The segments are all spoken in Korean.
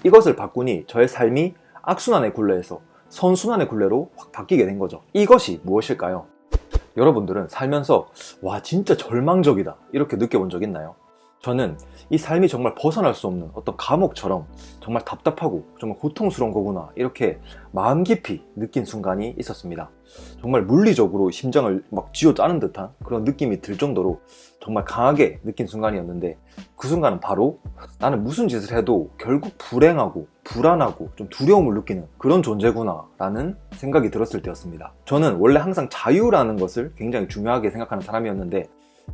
이것을 바꾸니 저의 삶이 악순환의 굴레에서 선순환의 굴레로 확 바뀌게 된 거죠. 이것이 무엇일까요? 여러분들은 살면서 와 진짜 절망적이다 이렇게 느껴본 적 있나요? 저는 이 삶이 정말 벗어날 수 없는 어떤 감옥처럼 정말 답답하고 정말 고통스러운 거구나 이렇게 마음 깊이 느낀 순간이 있었습니다. 정말 물리적으로 심장을 막 쥐어짜는 듯한 그런 느낌이 들 정도로 정말 강하게 느낀 순간이었는데, 그 순간은 바로 나는 무슨 짓을 해도 결국 불행하고 불안하고 좀 두려움을 느끼는 그런 존재구나 라는 생각이 들었을 때였습니다. 저는 원래 항상 자유라는 것을 굉장히 중요하게 생각하는 사람이었는데,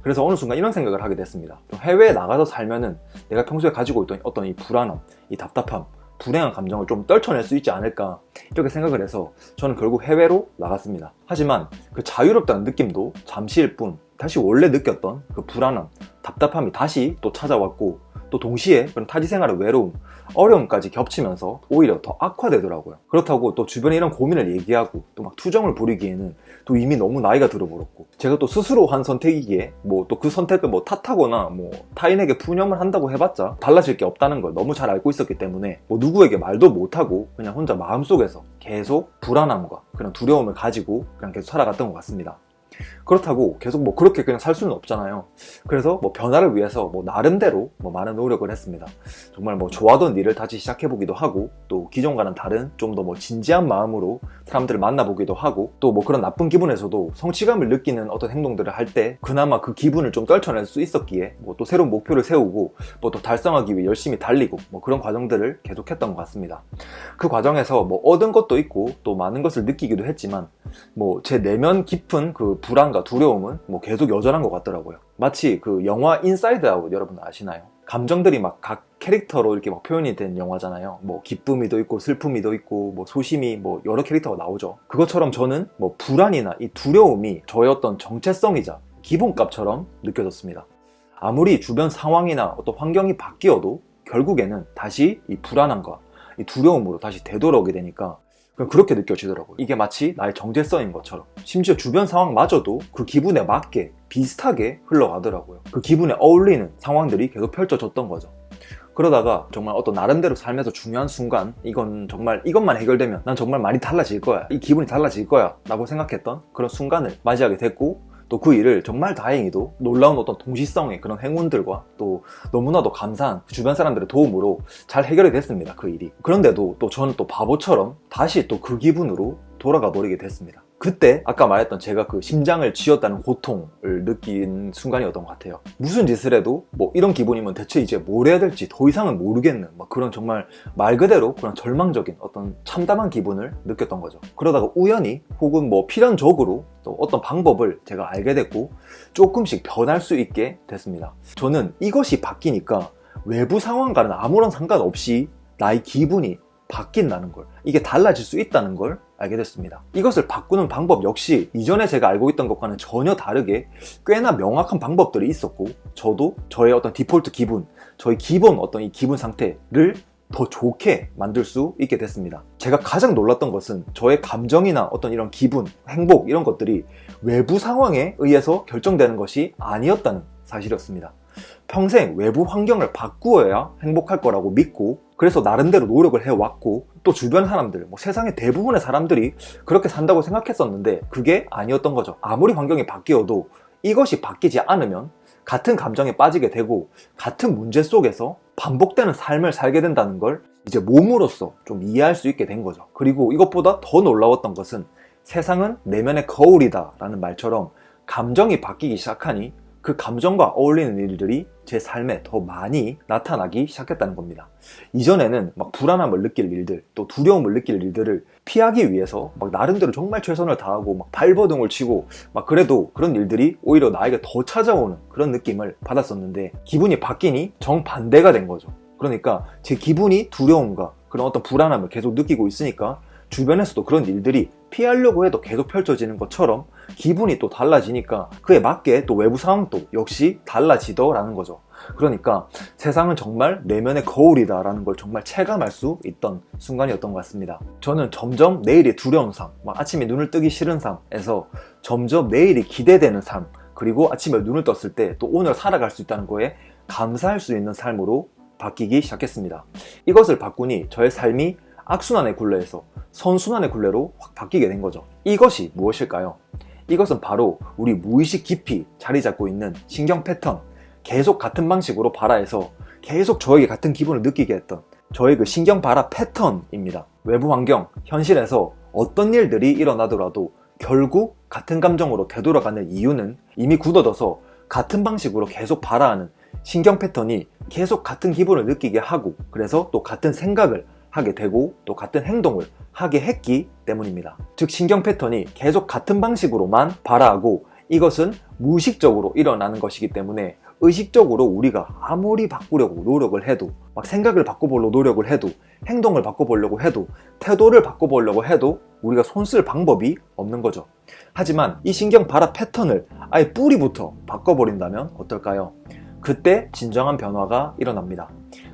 그래서 어느 순간 이런 생각을 하게 됐습니다. 좀 해외에 나가서 살면은 내가 평소에 가지고 있던 어떤 이 불안함, 이 답답함, 불행한 감정을 좀 떨쳐낼 수 있지 않을까 이렇게 생각을 해서 저는 결국 해외로 나갔습니다. 하지만 그 자유롭다는 느낌도 잠시일 뿐 다시 원래 느꼈던 그 불안함, 답답함이 다시 또 찾아왔고, 또 동시에 그런 타지 생활의 외로움, 어려움까지 겹치면서 오히려 더 악화되더라고요. 그렇다고 또 주변에 이런 고민을 얘기하고 또 막 투정을 부리기에는 또 이미 너무 나이가 들어버렸고, 제가 또 스스로 한 선택이기에 뭐 또 그 선택을 뭐 탓하거나 뭐 타인에게 푸념을 한다고 해봤자 달라질 게 없다는 걸 너무 잘 알고 있었기 때문에 뭐 누구에게 말도 못하고 그냥 혼자 마음속에서 계속 불안함과 그런 두려움을 가지고 그냥 계속 살아갔던 것 같습니다. 그렇다고 계속 뭐 그렇게 그냥 살 수는 없잖아요. 그래서 뭐 변화를 위해서 뭐 나름대로 뭐 많은 노력을 했습니다. 정말 뭐 좋아하던 일을 다시 시작해보기도 하고, 또 기존과는 다른 좀 더 뭐 진지한 마음으로 사람들을 만나보기도 하고, 또 뭐 그런 나쁜 기분에서도 성취감을 느끼는 어떤 행동들을 할 때 그나마 그 기분을 좀 떨쳐낼 수 있었기에 뭐 또 새로운 목표를 세우고 뭐 또 달성하기 위해 열심히 달리고 뭐 그런 과정들을 계속했던 것 같습니다. 그 과정에서 뭐 얻은 것도 있고 또 많은 것을 느끼기도 했지만, 뭐 제 내면 깊은 그 불안과 두려움은 뭐 계속 여전한 것 같더라고요. 마치 그 영화 인사이드 아웃 여러분 아시나요? 감정들이 막 각 캐릭터로 이렇게 막 표현이 된 영화잖아요. 뭐 기쁨이도 있고 슬픔이도 있고 뭐 소심이 뭐 여러 캐릭터가 나오죠. 그것처럼 저는 뭐 불안이나 이 두려움이 저의 어떤 정체성이자 기본값처럼 느껴졌습니다. 아무리 주변 상황이나 어떤 환경이 바뀌어도 결국에는 다시 이 불안함과 이 두려움으로 다시 되돌아오게 되니까 그렇게 느껴지더라고요. 이게 마치 나의 정체성인 것처럼, 심지어 주변 상황마저도 그 기분에 맞게 비슷하게 흘러가더라고요. 그 기분에 어울리는 상황들이 계속 펼쳐졌던 거죠. 그러다가 정말 어떤 나름대로 삶에서 중요한 순간, 이건 정말 이것만 해결되면 난 정말 많이 달라질 거야, 이 기분이 달라질 거야 라고 생각했던 그런 순간을 맞이하게 됐고, 또 그 일을 정말 다행히도 놀라운 어떤 동시성의 그런 행운들과 또 너무나도 감사한 주변 사람들의 도움으로 잘 해결이 됐습니다, 그 일이. 그런데도 또 저는 또 바보처럼 다시 또 그 기분으로 돌아가 버리게 됐습니다. 그때 아까 말했던 제가 그 심장을 쥐었다는 고통을 느낀 순간이었던 것 같아요. 무슨 짓을 해도 뭐 이런 기분이면 대체 이제 뭘 해야 될지 더 이상은 모르겠는 막 그런 정말 말 그대로 그런 절망적인 어떤 참담한 기분을 느꼈던 거죠. 그러다가 우연히 혹은 뭐 필연적으로 또 어떤 방법을 제가 알게 됐고 조금씩 변할 수 있게 됐습니다. 저는 이것이 바뀌니까 외부 상황과는 아무런 상관없이 나의 기분이 바뀐다는 걸, 이게 달라질 수 있다는 걸 알게 됐습니다. 이것을 바꾸는 방법 역시 이전에 제가 알고 있던 것과는 전혀 다르게 꽤나 명확한 방법들이 있었고, 저도 저의 어떤 디폴트 기분, 저의 기본 어떤 이 기분 상태를 더 좋게 만들 수 있게 됐습니다. 제가 가장 놀랐던 것은 저의 감정이나 어떤 이런 기분, 행복 이런 것들이 외부 상황에 의해서 결정되는 것이 아니었다는 사실이었습니다. 평생 외부 환경을 바꾸어야 행복할 거라고 믿고, 그래서 나름대로 노력을 해왔고, 또 주변 사람들, 뭐 세상의 대부분의 사람들이 그렇게 산다고 생각했었는데 그게 아니었던 거죠. 아무리 환경이 바뀌어도 이것이 바뀌지 않으면 같은 감정에 빠지게 되고 같은 문제 속에서 반복되는 삶을 살게 된다는 걸 이제 몸으로써 좀 이해할 수 있게 된 거죠. 그리고 이것보다 더 놀라웠던 것은 세상은 내면의 거울이다 라는 말처럼 감정이 바뀌기 시작하니 그 감정과 어울리는 일들이 제 삶에 더 많이 나타나기 시작했다는 겁니다. 이전에는 막 불안함을 느낄 일들, 또 두려움을 느낄 일들을 피하기 위해서 막 나름대로 정말 최선을 다하고 막 발버둥을 치고 막 그래도 그런 일들이 오히려 나에게 더 찾아오는 그런 느낌을 받았었는데, 기분이 바뀌니 정반대가 된 거죠. 그러니까 제 기분이 두려움과 그런 어떤 불안함을 계속 느끼고 있으니까 주변에서도 그런 일들이 피하려고 해도 계속 펼쳐지는 것처럼 기분이 또 달라지니까 그에 맞게 또 외부 상황도 역시 달라지더라는 거죠. 그러니까 세상은 정말 내면의 거울이다 라는 걸 정말 체감할 수 있던 순간이었던 것 같습니다. 저는 점점 내일이 두려운 삶, 아침에 눈을 뜨기 싫은 삶에서 점점 내일이 기대되는 삶, 그리고 아침에 눈을 떴을 때 또 오늘 살아갈 수 있다는 거에 감사할 수 있는 삶으로 바뀌기 시작했습니다. 이것을 바꾸니 저의 삶이 악순환의 굴레에서 선순환의 굴레로 확 바뀌게 된 거죠. 이것이 무엇일까요? 이것은 바로 우리 무의식 깊이 자리 잡고 있는 신경 패턴, 계속 같은 방식으로 발화해서 계속 저에게 같은 기분을 느끼게 했던 저의 그 신경 발화 패턴입니다. 외부 환경, 현실에서 어떤 일들이 일어나더라도 결국 같은 감정으로 되돌아가는 이유는 이미 굳어져서 같은 방식으로 계속 발화하는 신경 패턴이 계속 같은 기분을 느끼게 하고, 그래서 또 같은 생각을 하게 되고 또 같은 행동을 하게 했기 때문입니다. 즉 신경 패턴이 계속 같은 방식으로만 발화하고 이것은 무의식적으로 일어나는 것이기 때문에 의식적으로 우리가 아무리 바꾸려고 노력을 해도, 막 생각을 바꿔보려고 노력을 해도, 행동을 바꿔보려고 해도, 태도를 바꿔보려고 해도 우리가 손쓸 방법이 없는 거죠. 하지만 이 신경 발화 패턴을 아예 뿌리부터 바꿔버린다면 어떨까요? 그때 진정한 변화가 일어납니다.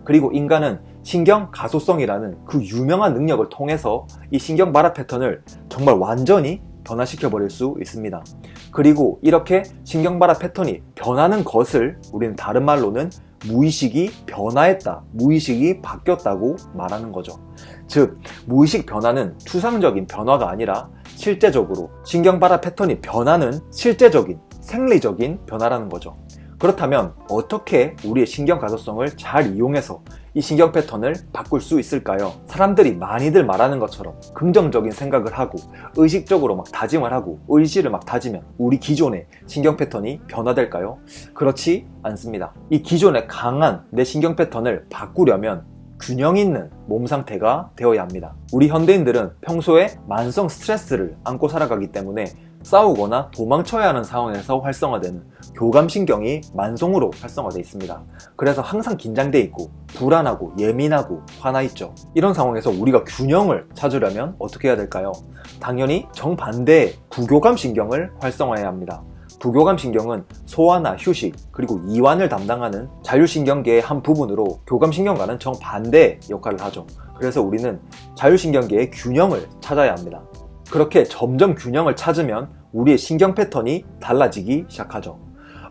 그리고 인간은 신경 가소성이라는 그 유명한 능력을 통해서 이 신경 발화 패턴을 정말 완전히 변화시켜 버릴 수 있습니다. 그리고 이렇게 신경 발화 패턴이 변하는 것을 우리는 다른 말로는 무의식이 변화했다, 무의식이 바뀌었다고 말하는 거죠. 즉 무의식 변화는 추상적인 변화가 아니라 실제적으로 신경 발화 패턴이 변하는 실제적인 생리적인 변화라는 거죠. 그렇다면 어떻게 우리의 신경 가소성을 잘 이용해서 이 신경 패턴을 바꿀 수 있을까요? 사람들이 많이들 말하는 것처럼 긍정적인 생각을 하고 의식적으로 막 다짐을 하고 의지를 막 다지면 우리 기존의 신경 패턴이 변화될까요? 그렇지 않습니다. 이 기존의 강한 내 신경 패턴을 바꾸려면 균형 있는 몸 상태가 되어야 합니다. 우리 현대인들은 평소에 만성 스트레스를 안고 살아가기 때문에 싸우거나 도망쳐야 하는 상황에서 활성화되는 교감신경이 만성으로 활성화되어 있습니다. 그래서 항상 긴장돼 있고 불안하고 예민하고 화나 있죠. 이런 상황에서 우리가 균형을 찾으려면 어떻게 해야 될까요? 당연히 정반대의 부교감신경을 활성화해야 합니다. 부교감신경은 소화나 휴식 그리고 이완을 담당하는 자율신경계의 한 부분으로 교감신경과는 정반대의 역할을 하죠. 그래서 우리는 자율신경계의 균형을 찾아야 합니다. 그렇게 점점 균형을 찾으면 우리의 신경 패턴이 달라지기 시작하죠.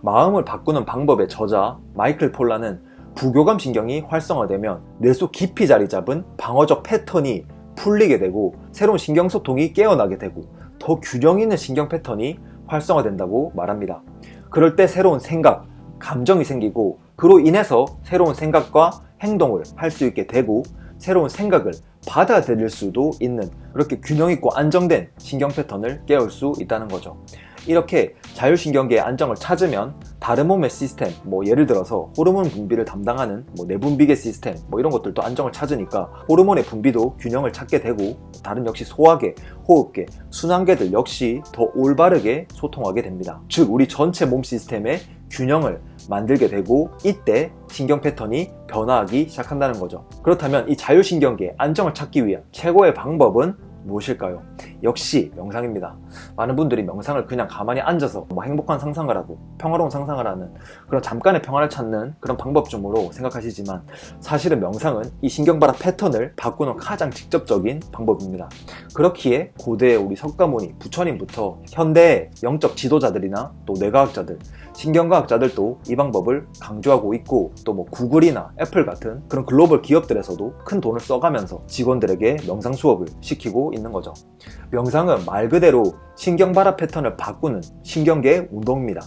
마음을 바꾸는 방법의 저자 마이클 폴란은 부교감 신경이 활성화되면 뇌 속 깊이 자리 잡은 방어적 패턴이 풀리게 되고 새로운 신경소통이 깨어나게 되고 더 균형 있는 신경 패턴이 활성화된다고 말합니다. 그럴 때 새로운 생각, 감정이 생기고 그로 인해서 새로운 생각과 행동을 할 수 있게 되고 새로운 생각을 받아들일 수도 있는 그렇게 균형 있고 안정된 신경 패턴을 깨울 수 있다는 거죠. 이렇게 자율신경계의 안정을 찾으면 다른 몸의 시스템, 예를 들어서 호르몬 분비를 담당하는 내분비계 시스템 이런 것들도 안정을 찾으니까 호르몬의 분비도 균형을 찾게 되고 다른 역시 소화계, 호흡계, 순환계들 역시 더 올바르게 소통하게 됩니다. 즉 우리 전체 몸 시스템의 균형을 만들게 되고 이때 신경 패턴이 변화하기 시작한다는 거죠. 그렇다면 이 자율신경계의 안정을 찾기 위한 최고의 방법은 무엇일까요? 역시 명상입니다. 많은 분들이 명상을 그냥 가만히 앉아서 행복한 상상을 하고 평화로운 상상을 하는 그런 잠깐의 평화를 찾는 그런 방법쯤으로 생각하시지만 사실은 명상은 이 신경발화 패턴을 바꾸는 가장 직접적인 방법입니다. 그렇기에 고대의 우리 석가모니, 부처님부터 현대의 영적 지도자들이나 또 뇌과학자들, 신경과학자들도 이 방법을 강조하고 있고 또 구글이나 애플 같은 그런 글로벌 기업들에서도 큰 돈을 써가면서 직원들에게 명상 수업을 시키고 있는 거죠. 명상은 말 그대로 신경발화 패턴을 바꾸는 신경계의 운동입니다.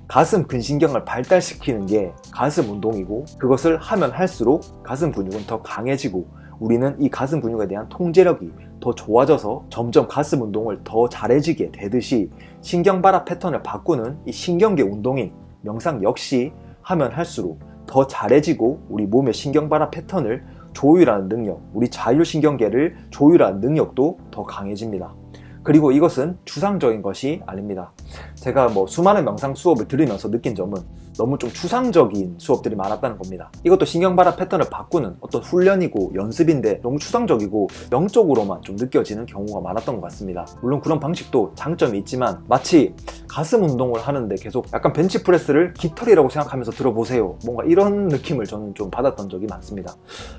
가슴 근신경을 발달시키는 게 가슴 운동이고 그것을 하면 할수록 가슴 근육은 더 강해지고 우리는 이 가슴 근육에 대한 통제력이 더 좋아져서 점점 가슴 운동을 더 잘해지게 되듯이 신경발화 패턴을 바꾸는 이 신경계 운동인 명상 역시 하면 할수록 더 잘해지고 우리 몸의 신경발화 패턴을 조율하는 능력, 우리 자율신경계를 조율하는 능력도 더 강해집니다. 그리고 이것은 추상적인 것이 아닙니다. 제가 수많은 명상 수업을 들으면서 느낀 점은 너무 좀 추상적인 수업들이 많았다는 겁니다. 이것도 신경발화 패턴을 바꾸는 어떤 훈련이고 연습인데 너무 추상적이고 영적으로만 좀 느껴지는 경우가 많았던 것 같습니다. 물론 그런 방식도 장점이 있지만 마치 가슴 운동을 하는데 계속 약간 벤치프레스를 깃털이라고 생각하면서 들어보세요. 뭔가 이런 느낌을 저는 좀 받았던 적이 많습니다.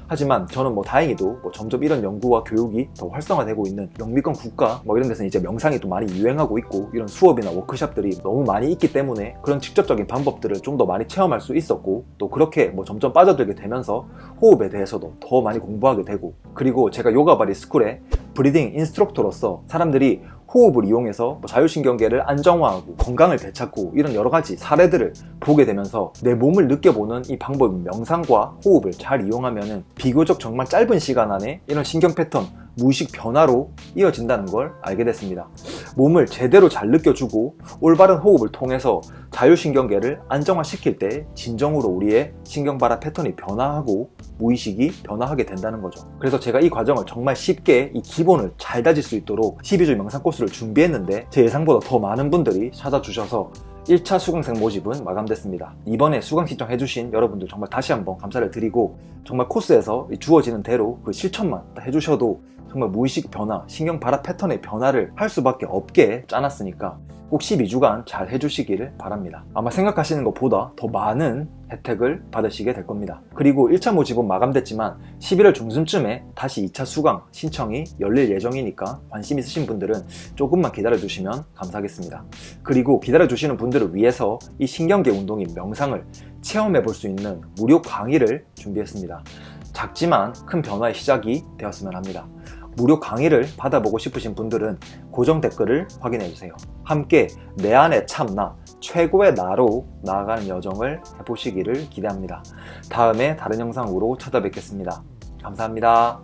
하지만 저는 다행히도 점점 이런 연구와 교육이 더 활성화되고 있는 영미권 국가 이런 데서 이제 명상이 또 많이 유행하고 있고 이런 수업이나 워크숍들이 너무 많이 있기 때문에 그런 직접적인 방법들을 좀 더 많이 체험할 수 있었고, 또 그렇게 뭐 점점 빠져들게 되면서 호흡에 대해서도 더 많이 공부하게 되고, 그리고 제가 요가바리 스쿨의 브리딩 인스트럭터로서 사람들이 호흡을 이용해서 뭐 자율신경계를 안정화하고 건강을 되찾고 이런 여러 가지 사례들을 보게 되면서 내 몸을 느껴보는 이 방법인 명상과 호흡을 잘 이용하면은 비교적 정말 짧은 시간 안에 이런 신경 패턴, 무의식 변화로 이어진다는 걸 알게 됐습니다. 몸을 제대로 잘 느껴주고 올바른 호흡을 통해서 자율신경계를 안정화시킬 때 진정으로 우리의 신경발화 패턴이 변화하고 무의식이 변화하게 된다는 거죠. 그래서 제가 이 과정을 정말 쉽게 이 기본을 잘 다질 수 있도록 12주 명상 코스를 준비했는데 제 예상보다 더 많은 분들이 찾아주셔서 1차 수강생 모집은 마감됐습니다. 이번에 수강 신청해주신 여러분들 정말 다시 한번 감사를 드리고, 정말 코스에서 주어지는 대로 그 실천만 해주셔도 정말 무의식 변화, 신경 발화 패턴의 변화를 할 수밖에 없게 짜놨으니까 꼭 12주간 잘 해주시기를 바랍니다. 아마 생각하시는 것보다 더 많은 혜택을 받으시게 될 겁니다. 그리고 1차 모집은 마감됐지만 11월 중순쯤에 다시 2차 수강 신청이 열릴 예정이니까 관심 있으신 분들은 조금만 기다려주시면 감사하겠습니다. 그리고 기다려주시는 분들을 위해서 이 신경계 운동인 명상을 체험해 볼 수 있는 무료 강의를 준비했습니다. 작지만 큰 변화의 시작이 되었으면 합니다. 무료 강의를 받아보고 싶으신 분들은 고정 댓글을 확인해주세요. 함께 내 안에 참나, 최고의 나로 나아가는 여정을 해보시기를 기대합니다. 다음에 다른 영상으로 찾아뵙겠습니다. 감사합니다.